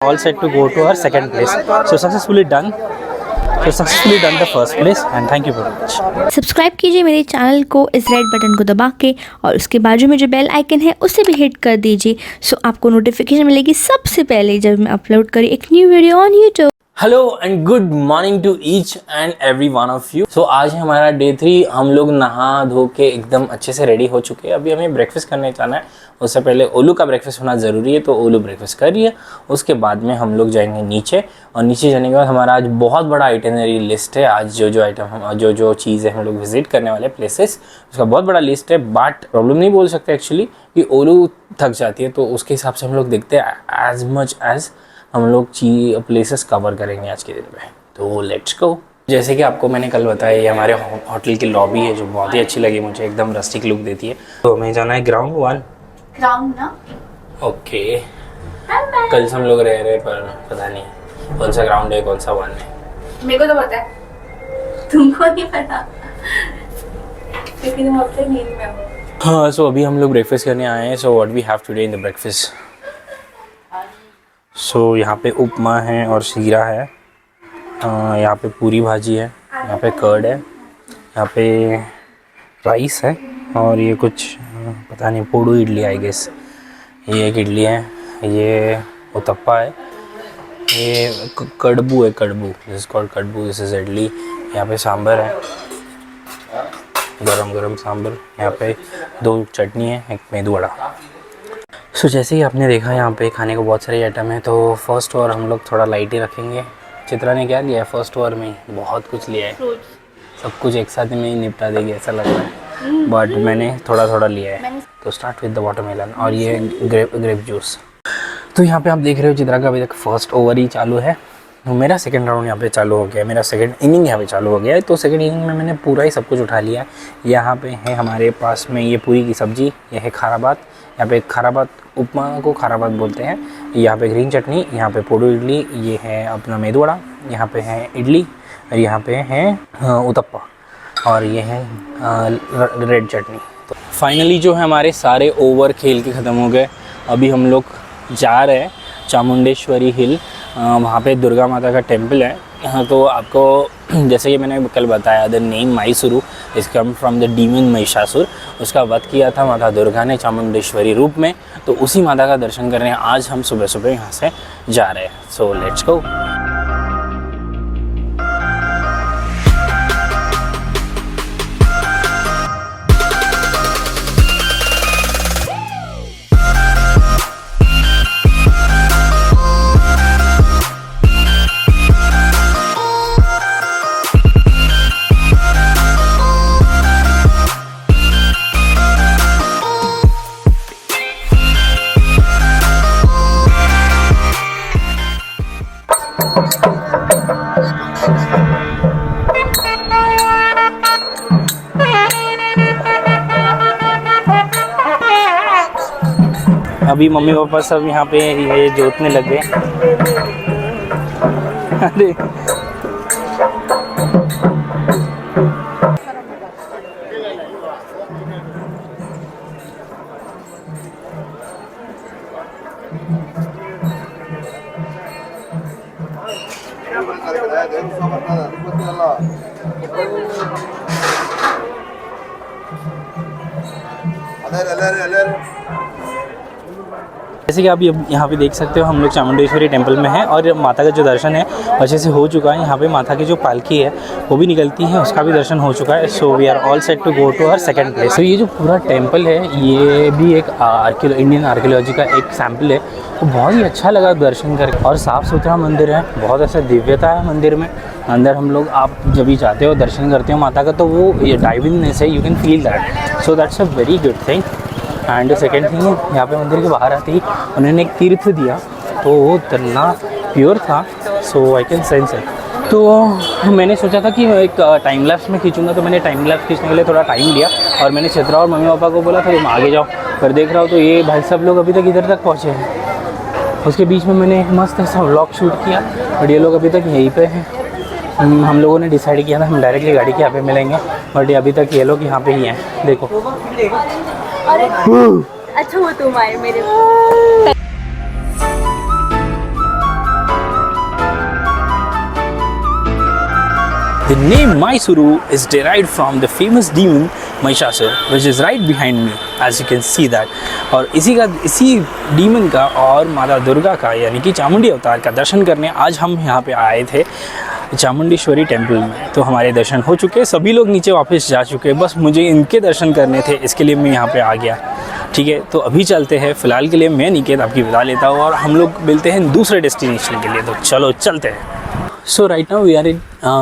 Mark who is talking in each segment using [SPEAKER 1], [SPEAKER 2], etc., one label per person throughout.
[SPEAKER 1] All set to go to our second place. So successfully done. So successfully done the first place and thank you very much.
[SPEAKER 2] Subscribe कीजिए मेरे channel को इस red button को दबा के और उसके बाजू में जो बेल आइकन है उसे भी हिट कर दीजिए। सो आपको नोटिफिकेशन मिलेगी सबसे पहले जब मैं अपलोड करी एक new video on YouTube.
[SPEAKER 3] Hello and good morning to each and every one of you. So आज है हमारा डे 3। हम लोग नहा धो के एकदम अच्छे से रेडी हो चुके हैं। अभी हमें ब्रेकफास्ट करने जाना है। उससे पहले ओलू का ब्रेकफास्ट होना ज़रूरी है, तो ओलू ब्रेकफास्ट करिए। उसके बाद में हम लोग जाएंगे नीचे, और नीचे जाने के बाद हमारा आज बहुत बड़ा आइटिनरी लिस्ट है। आज जो आइटम हम जो चीज़ें हम लोग विजिट करने वाले प्लेसेस, उसका बहुत बड़ा लिस्ट है। बट प्रॉब्लम नहीं बोल सकते एक्चुअली कि ओलू थक जाती है, तो उसके हिसाब से हम लोग देखते हैं एज मच एज हम लोग प्लेसेस कवर करेंगे आज के दिन में। तो लेट्स गो। जैसे कि आपको मैंने कल बताया, ये हमारे होटल की लॉबी है जो बहुत ही अच्छी लगी मुझे, एकदम रस्टिक लुक देती है। तो हमें जाना है ग्राउंड 1।
[SPEAKER 2] ग्राउंड ना?
[SPEAKER 3] ओके। कल से हम लोग रह रहे, पर पता नहीं कौन सा ग्राउंड है कौन सा 1 है।
[SPEAKER 2] मेरे को तो पता है, तुमको नहीं पता क्योंकि तुम अपने नींद में हो।
[SPEAKER 3] हाँ, सो अभी हम लोग ब्रेकफास्ट करने आए हैं। So what we have today in the breakfast. So यहाँ पे उपमा है और शीरा है, यहाँ पे पूरी भाजी है, यहाँ पे कर्ड है, यहाँ पे राइस है, और ये कुछ पता नहीं पोडू इडली आई गेस। ये एक इडली है, ये उत्तप्पा है, ये कड़बू है, kadubu this is called kadubu, this is idli. यहाँ पे सांभर है, गरम गरम सांभर। यहाँ पे 2 चटनी है, एक मेदू वड़ा। सो जैसे ही आपने देखा यहाँ पे खाने को बहुत सारे आइटम है। तो फर्स्ट ओवर हम लोग थोड़ा लाइट ही रखेंगे। चित्रा ने क्या लिया है फर्स्ट ओवर में? बहुत कुछ लिया है, सब कुछ एक साथ में ही निपटा देगी ऐसा लग रहा है, बट मैंने थोड़ा थोड़ा लिया है। तो स्टार्ट विद द वाटरमेलन और ये ग्रेप जूस। तो यहाँ पे आप देख रहे हो चित्रा का अभी तक फर्स्ट ओवर ही चालू है। मेरा सेकंड राउंड यहाँ पे चालू हो गया है, मेरा सेकंड इनिंग यहाँ पे चालू हो गया है। तो सेकंड इनिंग में मैंने पूरा ही सब कुछ उठा लिया है। यहाँ पे है हमारे पास में ये पूरी की सब्जी, ये है खाराबात। यहाँ पे खाराबात उपमा को खाराबात बोलते हैं। यहाँ पे ग्रीन चटनी, यहाँ पे पोडू इडली, ये है अपना मेदू वड़ा, यहाँ पे है इडली, और यहाँ पे है उत्तप्पा, और ये है रेड चटनी। तो फाइनली जो है हमारे सारे ओवर खेल के ख़त्म हो गए। अभी हम लोग जा रहे हैं चामुंडेश्वरी हिल, वहाँ पे दुर्गा माता का टेम्पल है। हाँ, तो आपको जैसे कि मैंने कल बताया, the name Mysuru is come from the demon Mahishasur. उसका वध किया था माता दुर्गा ने चामुंडेश्वरी रूप में। तो उसी माता का दर्शन करने आज हम सुबह सुबह यहाँ से जा रहे हैं। So let's go. अभी मम्मी पापा सब यहाँ पे ये जोतने लग गए। अरे जैसे कि आप यहाँ पे देख सकते हो, हम लोग चामुंडेश्वरी टेम्पल में हैं और माता का जो दर्शन है अच्छे से हो चुका है। यहाँ पे माता की जो पालकी है वो भी निकलती है, उसका भी दर्शन हो चुका है। So we are all set to go to our second place. तो ये जो पूरा टेम्पल है, ये भी एक इंडियन आर्कियोलॉजी का एक सैम्पल है। तो बहुत ही अच्छा लगा दर्शन करके, और साफ़ सुथरा मंदिर है, बहुत ऐसा दिव्यता है मंदिर में। अंदर हम लोग, आप जब भी जाते हो दर्शन करते हो माता का, तो वो ये डाइविंगनेस है, you can feel that. So that's a very good thing. And second thing, यहाँ पे मंदिर के बाहर आते ही उन्होंने एक तीर्थ दिया, तो वो इतना प्योर था, सो आई कैन सेंस इट। तो मैंने सोचा था कि एक टाइम लैप्स में खींचूंगा, तो मैंने टाइम लैप्स खींचने के लिए थोड़ा टाइम लिया, और मैंने चित्रा और मम्मी पापा को बोला था तुम आगे जाओ। पर देख रहा हूँ तो ये भाई सब लोग अभी तक इधर तक पहुँचे हैं। उसके बीच में मैंने एक मस्त ऐसा व्लॉग शूट किया, बट ये लोग अभी तक यहीं पे हैं। हम लोगों ने डिसाइड किया था हम डायरेक्टली गाड़ी के यहाँ पे मिलेंगे, बट अभी तक ये लोग यहाँ पे ही हैं। देखो
[SPEAKER 2] अच्छा वो तुम आए मेरे
[SPEAKER 3] The name Mysuru is derived from the famous demon Mahishasur, which is right behind me, as you can see that. और इसी डीमन का और माता दुर्गा का यानी कि चामुंडी अवतार का दर्शन करने आज हम यहाँ पे आए थे चामुंडेश्वरी टेम्पल में। तो हमारे दर्शन हो चुके, सभी लोग नीचे वापस जा चुके, बस मुझे इनके दर्शन करने थे, इसके लिए मैं यहाँ पे आ गया। ठीक है, तो अभी चलते हैं। फ़िलहाल के लिए मैं निकेत आपकी विदा लेता हूँ और हम लोग मिलते हैं दूसरे डेस्टिनेशन के लिए। तो चलो चलते हैं। So right now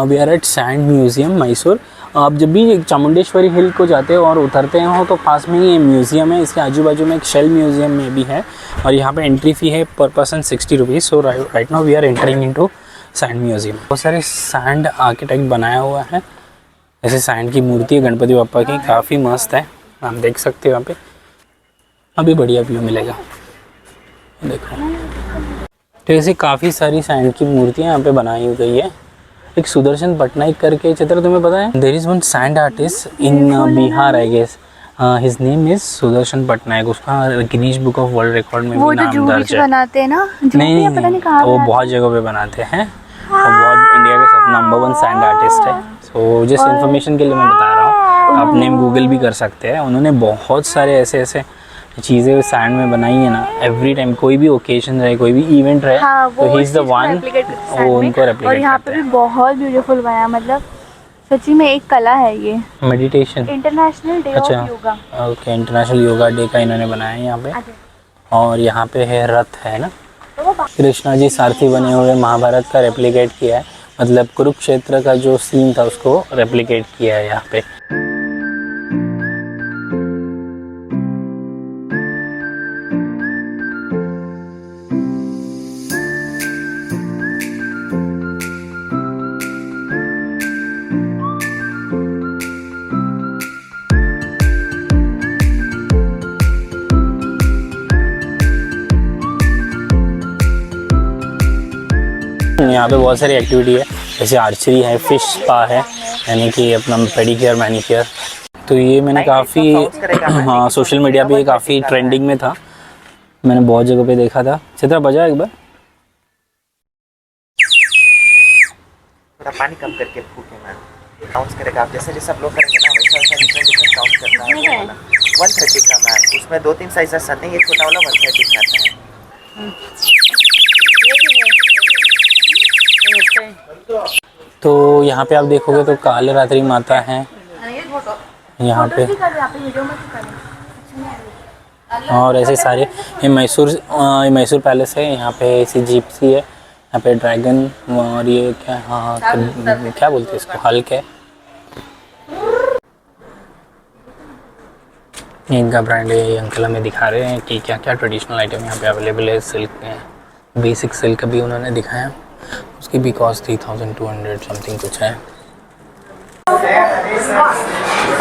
[SPEAKER 3] we are at sand museum Mysore. आप जब भी चामुंडेश्वरी हिल को जाते हो और उतरते हो तो पास में ही ये म्यूज़ियम है, इसके आजू बाजू में एक शेल म्यूज़ियम में भी है और यहाँ पे एंट्री फ़ी है per person 60 rupees. So right now we are entering into sand museum. बहुत सारे सैंड आर्किटेक्ट बनाया हुआ है, ऐसे सैंड की मूर्ति है गणपति बप्पा की, काफ़ी मस्त है, आप देख सकते हो। यहाँ पे अभी बढ़िया व्यू मिलेगा, देखो। तो ऐसे काफ़ी सारी सैंड की मूर्तियाँ यहाँ पे बनाई गई है। एक सुदर्शन पटनायक करके चित्र तुम्हें पता है? There is one sand artist in Bihar I guess, his name is Sudarshan Patnaik. उसका Guinness book of world record में भी नाम दर्ज है।
[SPEAKER 2] बनाते हैं ना?
[SPEAKER 3] नहीं, वो बहुत जगह पे बनाते हैं और बहुत इंडिया के सब नंबर 1 सैंड आर्टिस्ट है। सो जस्ट इन्फॉर्मेशन के लिए मैं बता रहा हूँ, आप नेम गूगल भी कर सकते हैं। उन्होंने बहुत सारे ऐसे चीज़ें सैंड में बनाई है ना। एवरी टाइम कोई भी ओकेजन रहे, कोई भी इवेंट रहे, तो ही इज़ द वन, वो उनको रेप्लिकेट।
[SPEAKER 2] और यहाँ पे भी बहुत ब्यूटीफुल बनाया, मतलब सच्ची में एक कला है ये।
[SPEAKER 3] Meditation,
[SPEAKER 2] international day of yoga.
[SPEAKER 3] Okay, international yoga day का इन्होंने बनाया है यहाँ पे। और यहाँ पे है रथ है ना, कृष्णा जी सारथी बने हुए, महाभारत का रेप्लिकेट किया है, मतलब कुरुक्षेत्र का जो सीन था उसको रेप्लिकेट किया है यहाँ पे। यहाँ पे बहुत सारी एक्टिविटी है, जैसे आर्चरी है, फिश स्पा है, यानी कि अपना पेडिक्योर मैनिक्योर। तो ये मैंने काफ़ी हाँ सोशल मीडिया पे काफ़ी ट्रेंडिंग में था, मैंने बहुत जगह पे देखा था। चित्रा बजा एक बार।
[SPEAKER 4] थोड़ा पानी कम करके फूके मैम, काउंट्स करेगा आप जैसे जैसे आप लोग करेंगे ना वैसा वैसा डिफरेंट काउंट करता है। 130 का मैम, उसमें 2-3 साइजेस आते हैं, ये छोटा वाला 130 का आता है।
[SPEAKER 3] तो यहाँ पे आप देखोगे तो काल रात्रि माता है यहाँ पे, और ऐसे सारे ये मैसूर पैलेस है। यहाँ पे ऐसी जीप्सी है, यहाँ पे ड्रैगन, और ये क्या, हाँ क्या बोलते हैं इसको, हल्क है। ये इनका ब्रांड है, ये अंकल हमें दिखा रहे हैं कि क्या क्या ट्रेडिशनल आइटम यहाँ पे अवेलेबल है। सिल्क में बेसिक सिल्क भी उन्होंने दिखाया, उसकी भी कॉस्ट 3200 समथिंग कुछ है।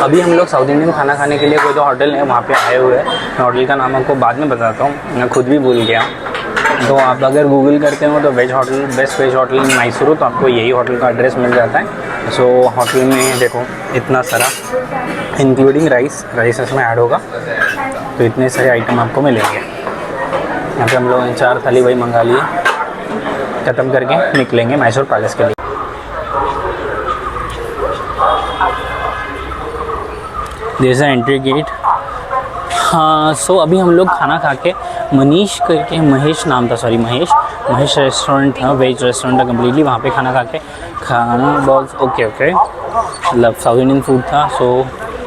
[SPEAKER 3] अभी हम लोग साउथ इंडियन खाना खाने के लिए कोई तो होटल है वहाँ पे आए हुए हैं। मैं होटल का नाम आपको बाद में बताता हूँ, मैं खुद भी भूल गया। तो आप अगर गूगल करते हो तो veg hotel, best veg hotel in Mysore, तो आपको यही होटल का एड्रेस मिल जाता है। सो होटल में देखो इतना सारा, इंक्लूडिंग राइस इसमें ऐड होगा, तो इतने सारे आइटम आपको मिलेंगे। यहाँ पे हम लोग 4 थाली वही मंगा लिए, ख़त्म करके निकलेंगे मैसूर पैलेस के लिए। दिस है एंट्री गेट। हाँ, सो अभी हम लोग खाना खा के महेश रेस्टोरेंट था, वेज रेस्टोरेंट था कम्प्लीटली, वहाँ पे खाना खा के, खाना बहुत ओके मतलब साउथ इंडियन फूड था। So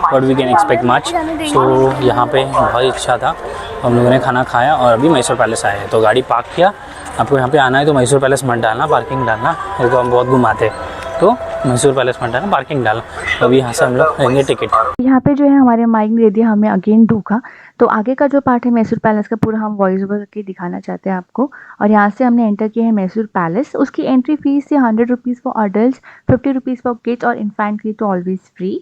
[SPEAKER 3] what we can expect much. So यहाँ पे बहुत अच्छा था, हम लोगों ने खाना खाया और अभी मैसूर पैलेस आए हैं। तो गाड़ी पार्क किया, आपको यहाँ पे आना है तो मैसूर पैलेस मत डालना, पार्किंग डालना, ये तो हम बहुत घुमाते हैं, तो मैसूर पैलेस मत डालना, पार्किंग डालना। तो अभी यहाँ से हम लोग लेंगे टिकट।
[SPEAKER 2] यहाँ पे जो है हमारे माइक दे दिया हमें अगेन धोखा। तो आगे का जो पार्ट है मैसूर पैलेस का पूरा हम वॉइस ओवर करके दिखाना चाहते हैं आपको। और यहाँ से हमने एंटर किया है मैसूर पैलेस। उसकी एंट्री फीस है 100 rupees for adult, 50 rupees for kids और इन्फेंट की तो ऑलवेज फ्री।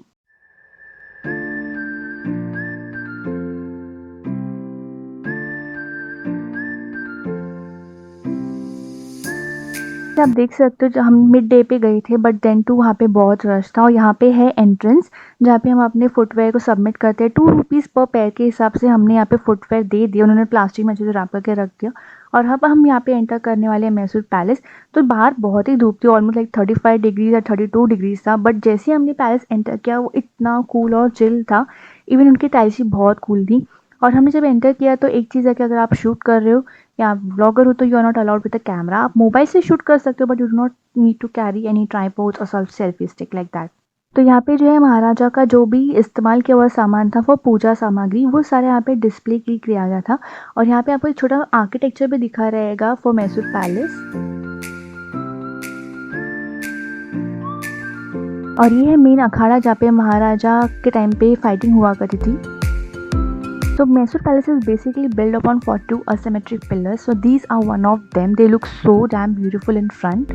[SPEAKER 2] आप देख सकते हो, जो हम मिड डे पे गए थे बट देन टू वहाँ पे बहुत रश था। और यहाँ पे है एंट्रेंस जहाँ पे हम अपने फुटवेयर को सबमिट करते हैं। 2 रुपीज़ पर पैर के हिसाब से हमने यहाँ पे फुटवेयर दे दिया, उन्होंने प्लास्टिक में अच्छे से रैप करके रख दिया। और अब हम यहाँ पे एंटर करने वाले हैं मैसूर पैलेस। तो बाहर बहुत ही धूप थी, ऑलमोस्ट लाइक 35 डिग्रीज या 32 डिग्रीज था, बट जैसे ही हमने पैलेस एंटर किया वो इतना कूल और चिल था। इवन उनकी टाइल्स भी बहुत कूल थी। और हमने जब एंटर किया तो एक चीज़ है कि अगर आप शूट कर रहे हो या ब्लॉगर हो तो you are not allowed with the camera. आप मोबाइल से शूट कर सकते हो but you do not need to carry any tripod और सेल्फी स्टिक लाइक दैट। तो यहाँ पे जो है महाराजा का जो भी इस्तेमाल किया हुआ सामान था, वो पूजा सामग्री, वो सारे यहाँ पे डिस्प्ले किया गया था। और यहाँ पे आपको एक छोटा आर्किटेक्चर भी दिखा रहेगा फॉर मैसूर पैलेस। और ये है मेन अखाड़ा जहाँ पे महाराजा के टाइम पे फाइटिंग हुआ करती थी। So Mysore Palace is basically built upon 42 asymmetric pillars. So these are one of them. They look so damn beautiful in front.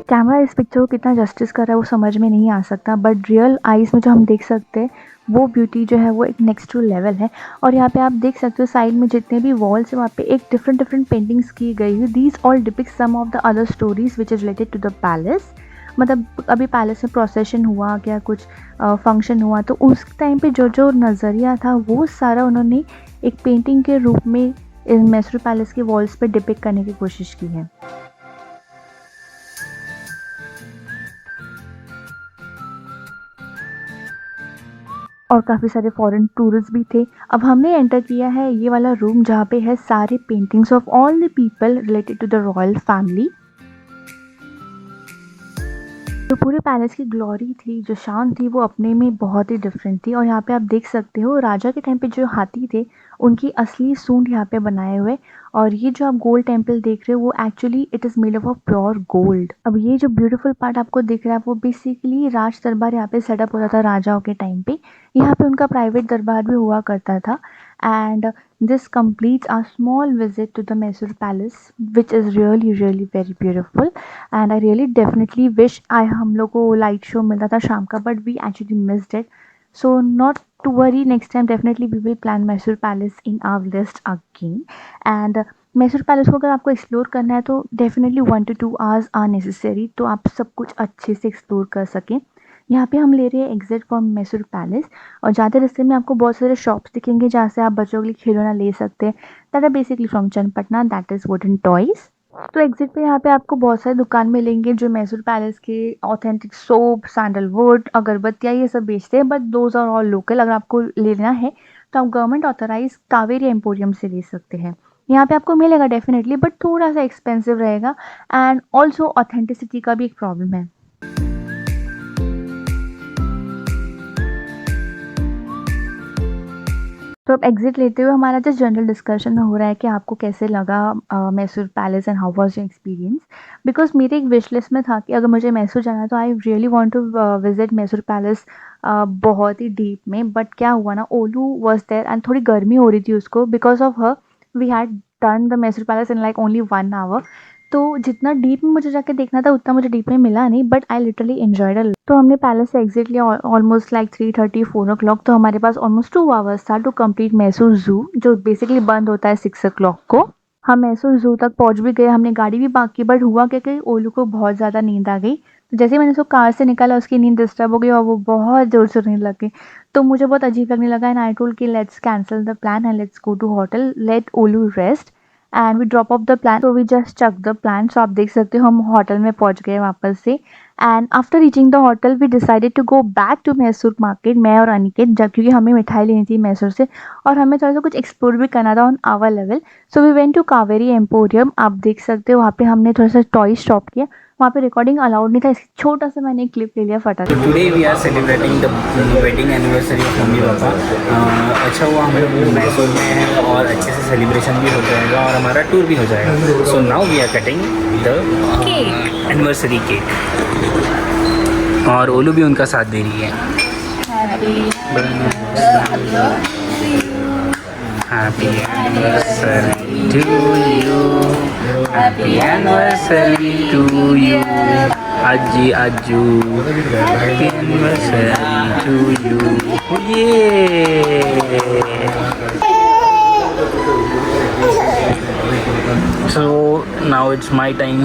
[SPEAKER 2] Camera इस पिक्चर को कितना जस्टिस कर रहा है वो समझ में नहीं आ सकता, बट रियल आइज़ में जो हम देख सकते हैं वो ब्यूटी जो है वो एक नेक्स्ट टू लेवल है। और यहाँ पे आप देख सकते हो साइड में जितने भी वॉल्स हैं वहाँ पे एक डिफरेंट पेंटिंग्स की गई है। These all depict some of the other stories which is related to the palace. मतलब अभी पैलेस में प्रोसेशन हुआ क्या, कुछ फंक्शन हुआ, तो उस टाइम पे जो नज़रिया था वो सारा उन्होंने एक पेंटिंग के रूप में मैसूर पैलेस के वॉल्स पे डिपिक्ट करने की कोशिश की है। और काफ़ी सारे फॉरेन टूरिस्ट भी थे। अब हमने एंटर किया है ये वाला रूम जहाँ पे है सारे paintings of all the people related to the royal family. जो पूरे पैलेस की ग्लोरी थी, जो शान थी, वो अपने में बहुत ही डिफरेंट थी। और यहाँ पे आप देख सकते हो राजा के टाइम पे जो हाथी थे उनकी असली सूंड यहाँ पे बनाए हुए। और ये जो आप गोल्ड टेम्पल देख रहे हो वो actually it is made of pure gold. अब ये जो ब्यूटीफुल पार्ट आपको दिख रहा है वो बेसिकली राज दरबार यहाँ पे सेटअप होता था राजाओं के टाइम पे। यहाँ पे उनका प्राइवेट दरबार भी हुआ करता था। And this completes our small visit to the Mysore Palace, which is really very beautiful. And I really definitely wish हम लोग को लाइट शो मिलता था शाम का, but we actually missed it. So not to worry, next time definitely we will plan Mysore Palace in our list again. And Mysore palace को अगर आपको एक्सप्लोर करना है तो definitely 1 to 2 hours are necessary, तो आप सब कुछ अच्छे से एक्सप्लोर कर सकें। यहाँ पे हम ले रहे हैं एग्जिट फ्रॉम मैसूर पैलेस और जाते रास्ते में आपको बहुत सारे शॉप्स दिखेंगे जहाँ से आप बच्चों के लिए खिलौना ले सकते हैं। That are basically from Channapatna, that is wooden toys. तो एग्जिट पे यहाँ पे आपको बहुत सारे दुकान मिलेंगे जो मैसूर पैलेस के ऑथेंटिक सोप, सैंडलवुड, अगरबत्तियाँ ये सब बेचते हैं, but those are all local. अगर आपको लेना है तो आप गवर्नमेंट ऑथराइज कावेरी एम्पोरियम से ले सकते हैं। यहाँ पे आपको मिलेगा डेफिनेटली, बट थोड़ा सा एक्सपेंसिव रहेगा एंड ऑल्सो ऑथेंटिसिटी का भी एक प्रॉब्लम है। तो अब एग्जिट लेते हुए हमारा जस्ट जनरल डिस्कशन हो रहा है कि आपको कैसे लगा Mysore palace and how was your experience. Because मेरे एक विश लिस्ट में था कि अगर मुझे मैसूर जाना है तो I really want to visit Mysore palace बहुत ही डीप में। बट क्या हुआ ना, ओलू वाज देयर एंड थोड़ी गर्मी हो रही थी उसको, because of her we had done the Mysore palace in like only 1 hour। तो जितना डीप में मुझे जाके देखना था उतना मुझे डीप में मिला नहीं, but I literally enjoyed it. तो हमने पैलेस से एग्जिट लिया ऑलमोस्ट लाइक 3:30 4 o'clock। तो हमारे पास ऑलमोस्ट 2 hours था टू कंप्लीट मैसूर जू, जो बेसिकली बंद होता है 6 o'clock को। हम मैसूर जू तक पहुंच भी गए, हमने गाड़ी भी पार्क की, बट हुआ क्या कि ओलू को बहुत ज़्यादा नींद आ गई। तो जैसे मैंने उसको कार से निकाला उसकी नींद डिस्टर्ब हो गई और वो बहुत ज़ोर से रोने लग गई। तो मुझे बहुत अजीब लगने लगा एंड आई टोल्ड कि let's cancel the plan and let's go to hotel, let all rest and we drop off the plan. तो we just chuck the plan. So आप देख सकते हो हम होटल में पहुंच गए वापस से। And after reaching the hotel we decided to go back to Mysore market, मैं और अनिकेत, जब क्योंकि हमें मिठाई लेनी थी मैसूर से और हमें थोड़ा सा कुछ एक्सप्लोर भी करना था on our level. So we went to Kaveri emporium. आप देख सकते हो वहाँ पे हमने थोड़ा सा टॉय शॉप किया। वहाँ पे रिकॉर्डिंग अलाउड नहीं था, इसलिए छोटा सा मैंने एक क्लिप ले लिया फटाफट।
[SPEAKER 3] Today we are celebrating the wedding anniversary of mummy papa. अच्छा हुआ हम लोग मैसूर में हैं और अच्छे से सेलिब्रेशन भी हो जाएगा और हमारा टूर भी हो जाएगा। So now we are cutting the anniversary cake और ओलू भी उनका साथ दे रही है। Happy anniversary to you. Happy anniversary to you. Aji Aju. Happy anniversary to you. Yeah. So now it's my time.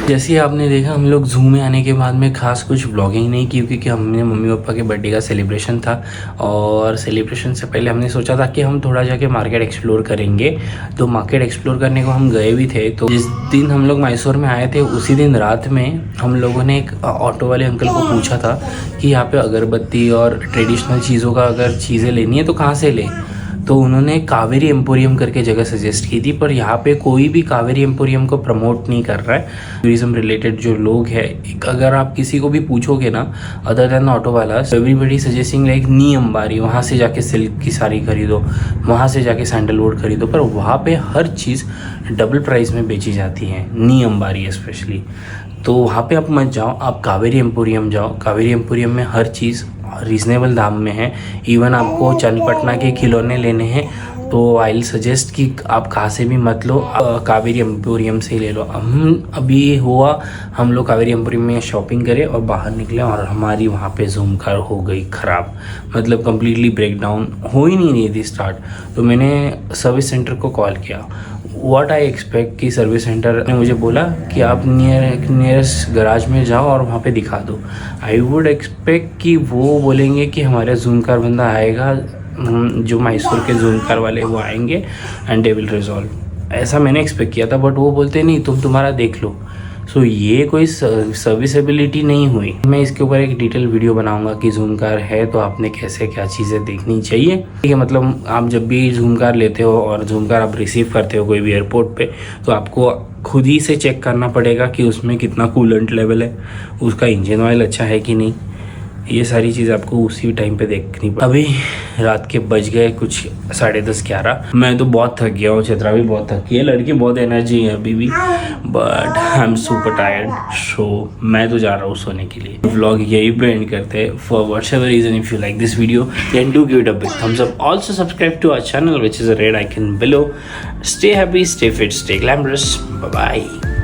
[SPEAKER 3] जैसे आपने देखा हम लोग ज़ू में आने के बाद में ख़ास कुछ व्लॉगिंग नहीं की, क्योंकि हमने मम्मी पापा के बर्थडे का सेलिब्रेशन था और सेलिब्रेशन से पहले हमने सोचा था कि हम थोड़ा जाके मार्केट एक्सप्लोर करेंगे। तो मार्केट एक्सप्लोर करने को हम गए भी थे। तो जिस दिन हम लोग मैसूर में आए थे उसी दिन रात में हम लोगों ने एक ऑटो वाले अंकल को पूछा था कि यहाँ पे अगरबत्ती और ट्रेडिशनल चीज़ों का अगर चीज़ें लेनी है तो कहाँ से लें। तो उन्होंने कावेरी एम्पोरियम करके जगह सजेस्ट की थी, पर यहाँ पे कोई भी कावेरी एम्पोरियम को प्रमोट नहीं कर रहा है। टूरिज्म रिलेटेड जो लोग हैं, अगर आप किसी को भी पूछोगे ना अदर देन ऑटो वाला, एवरीबडी सजेस्टिंग लाइक नी अंबारी, वहाँ से जाके सिल्क की साड़ी खरीदो, वहाँ से जाके सैंडलवुड खरीदो, पर वहाँ पे हर चीज़ डबल प्राइस में बेची जाती है, नी अंबारी स्पेशली। तो वहाँ पे आप मत जाओ, आप कावेरी एम्पोरियम जाओ। कावेरी एम्पोरियम में हर चीज़ रीज़नेबल दाम में है। इवन आपको चन्नपटना के खिलौने लेने हैं तो आई विल सजेस्ट कि आप कहाँ से भी मत लो, कावेरी एम्पोरियम से ही ले लो। हम अभी हुआ हम लोग कावेरी एम्पोरियम में शॉपिंग करें और बाहर निकले और हमारी वहाँ पे ज़ूम कार हो गई ख़राब, मतलब कम्प्लीटली ब्रेक डाउन हो ही नहीं रही थी स्टार्ट। तो मैंने सर्विस सेंटर को कॉल किया। व्हाट आई एक्सपेक्ट कि सर्विस सेंटर ने मुझे बोला कि आप नियरेस्ट गराज में जाओ और वहाँ पे दिखा दो। आई वुड एक्सपेक्ट कि वो बोलेंगे कि हमारे ज़ूम कार बंदा आएगा, जो मैसूर के ज़ूम कार वाले वो आएंगे एंड दे विल रिजॉल्व। ऐसा मैंने एक्सपेक्ट किया था, बट वो बोलते नहीं तुम तुम्हारा देख लो। सो ये कोई सर्विसेबिलिटी नहीं हुई। मैं इसके ऊपर एक डिटेल वीडियो बनाऊंगा कि ज़ूम कार है तो आपने कैसे क्या चीज़ें देखनी चाहिए। ठीक है, मतलब आप जब भी ज़ूम कार लेते हो और ज़ूम कार आप रिसीव करते हो कोई भी एयरपोर्ट पे, तो आपको खुद ही से चेक करना पड़ेगा कि उसमें कितना कूलेंट लेवल है, उसका इंजन ऑयल अच्छा है कि नहीं। ये सारी चीज़ आपको उसी टाइम पे देखनी पड़ेगी। अभी रात के बज गए कुछ 10:30-11। मैं तो बहुत थक गया हूँ, चित्रा भी बहुत थकी है, लड़की बहुत एनर्जी है अभी भी, but I am super tired. So मैं तो जा रहा हूँ सोने के लिए। व्लॉग यही पे एंड करते हैं। For whatever reason if you like this video then do give it a big thumbs up. Also subscribe to our channel which is a red icon below. Stay happy, stay fit, stay glamorous. Bye bye.